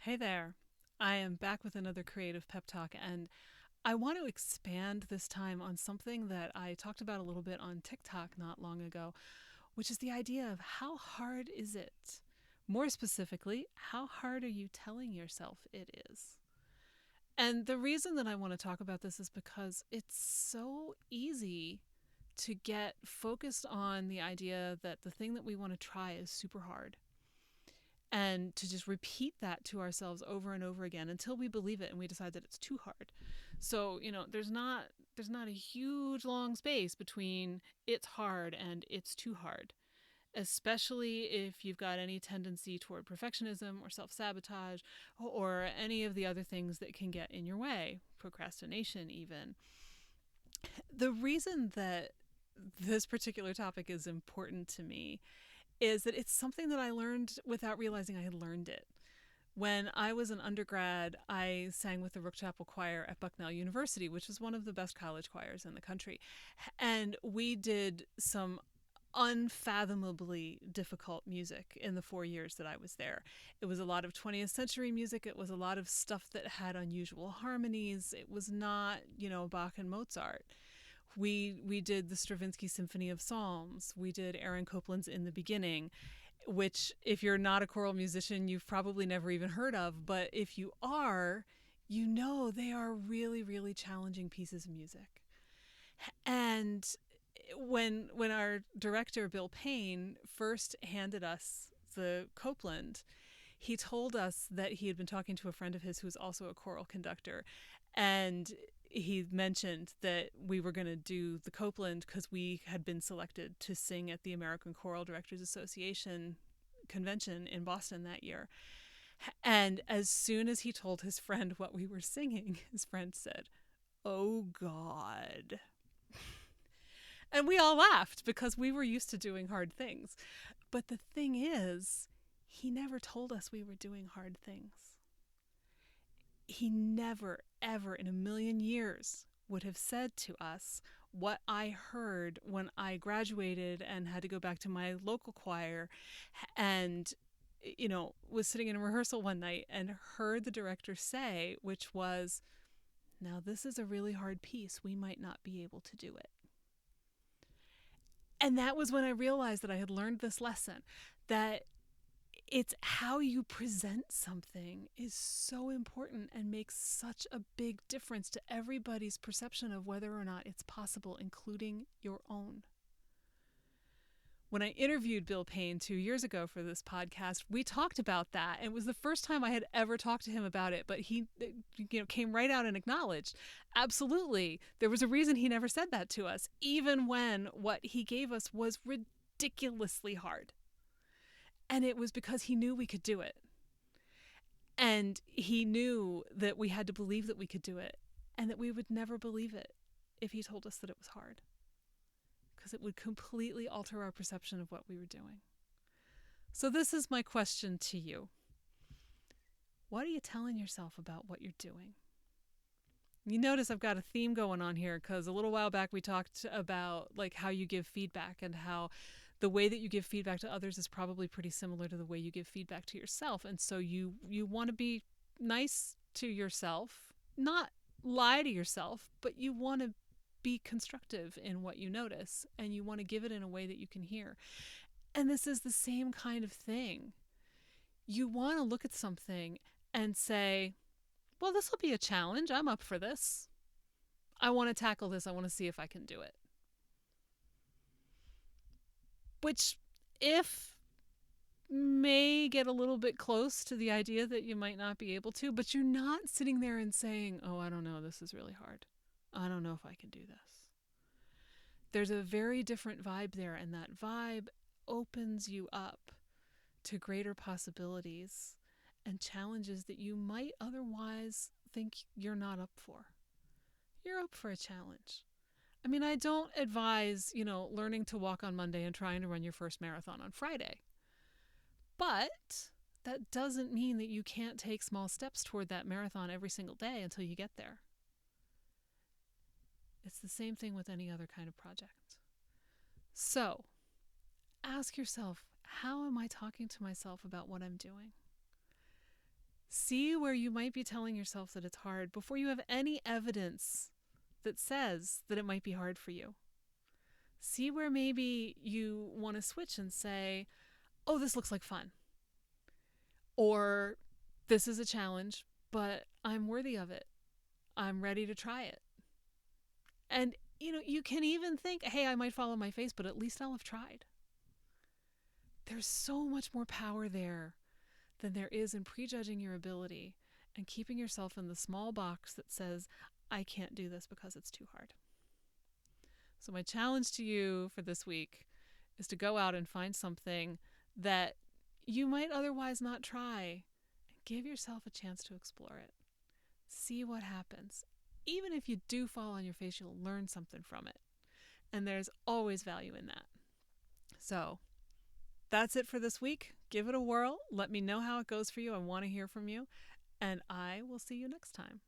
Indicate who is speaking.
Speaker 1: Hey there. I am back with another creative pep talk, and I want to expand this time on something that I talked about a little bit on TikTok not long ago, which is the idea of how hard is it? More specifically, how hard are you telling yourself it is? And the reason that I want to talk about this is because it's so easy to get focused on the idea that the thing that we want to try is super hard and to just repeat that to ourselves over and over again until we believe it and we decide that it's too hard. So, there's not a huge long space between it's hard and it's too hard, especially if you've got any tendency toward perfectionism or self-sabotage or any of the other things that can get in your way, procrastination even. The reason that this particular topic is important to me is that it's something that I learned without realizing I had learned it. When I was an undergrad, I sang with the Rook Chapel Choir at Bucknell University, which is one of the best college choirs in the country. And we did some unfathomably difficult music in the 4 years that I was there. It was a lot of 20th century music. It was a lot of stuff that had unusual harmonies. It was not, Bach and Mozart. We did the Stravinsky Symphony of Psalms. We did Aaron Copland's In the Beginning, which, if you're not a choral musician, you've probably never even heard of. But if you are, they are really, really challenging pieces of music. And when our director, Bill Payne, first handed us the Copland, he told us that he had been talking to a friend of his who was also a choral conductor. And he mentioned that we were going to do the Copland because we had been selected to sing at the American Choral Directors Association convention in Boston that year. And as soon as he told his friend what we were singing, his friend said, "Oh, God." And we all laughed because we were used to doing hard things. But the thing is, he never told us we were doing hard things. He never, ever in a million years would have said to us what I heard when I graduated and had to go back to my local choir and, was sitting in a rehearsal one night and heard the director say, which was, "Now, this is a really hard piece. We might not be able to do it." And that was when I realized that I had learned this lesson, that it's how you present something is so important and makes such a big difference to everybody's perception of whether or not it's possible, including your own. When I interviewed Bill Payne 2 years ago for this podcast, we talked about that. It was the first time I had ever talked to him about it, but he came right out and acknowledged, absolutely, there was a reason he never said that to us, even when what he gave us was ridiculously hard. And it was because he knew we could do it. And he knew that we had to believe that we could do it and that we would never believe it if he told us that it was hard, because it would completely alter our perception of what we were doing. So this is my question to you. What are you telling yourself about what you're doing? You notice I've got a theme going on here because a little while back we talked about like how you give feedback and how the way that you give feedback to others is probably pretty similar to the way you give feedback to yourself. And so you want to be nice to yourself, not lie to yourself, but you want to be constructive in what you notice and you want to give it in a way that you can hear. And this is the same kind of thing. You want to look at something and say, well, this will be a challenge. I'm up for this. I want to tackle this. I want to see if I can do it. Which, if may get a little bit close to the idea that you might not be able to, but you're not sitting there and saying, oh, I don't know, this is really hard. I don't know if I can do this. There's a very different vibe there, and that vibe opens you up to greater possibilities and challenges that you might otherwise think you're not up for. You're up for a challenge. I mean, I don't advise, learning to walk on Monday and trying to run your first marathon on Friday. But that doesn't mean that you can't take small steps toward that marathon every single day until you get there. It's the same thing with any other kind of project. So, ask yourself, how am I talking to myself about what I'm doing? See where you might be telling yourself that it's hard before you have any evidence that says that it might be hard for you. See where maybe you want to switch and say, oh, this looks like fun. Or this is a challenge, but I'm worthy of it. I'm ready to try it. And, you can even think, hey, I might fall on my face, but at least I'll have tried. There's so much more power there than there is in prejudging your ability and keeping yourself in the small box that says, I can't do this because it's too hard. So my challenge to you for this week is to go out and find something that you might otherwise not try and give yourself a chance to explore it. See what happens. Even if you do fall on your face, you'll learn something from it. And there's always value in that. So that's it for this week. Give it a whirl. Let me know how it goes for you. I want to hear from you. And I will see you next time.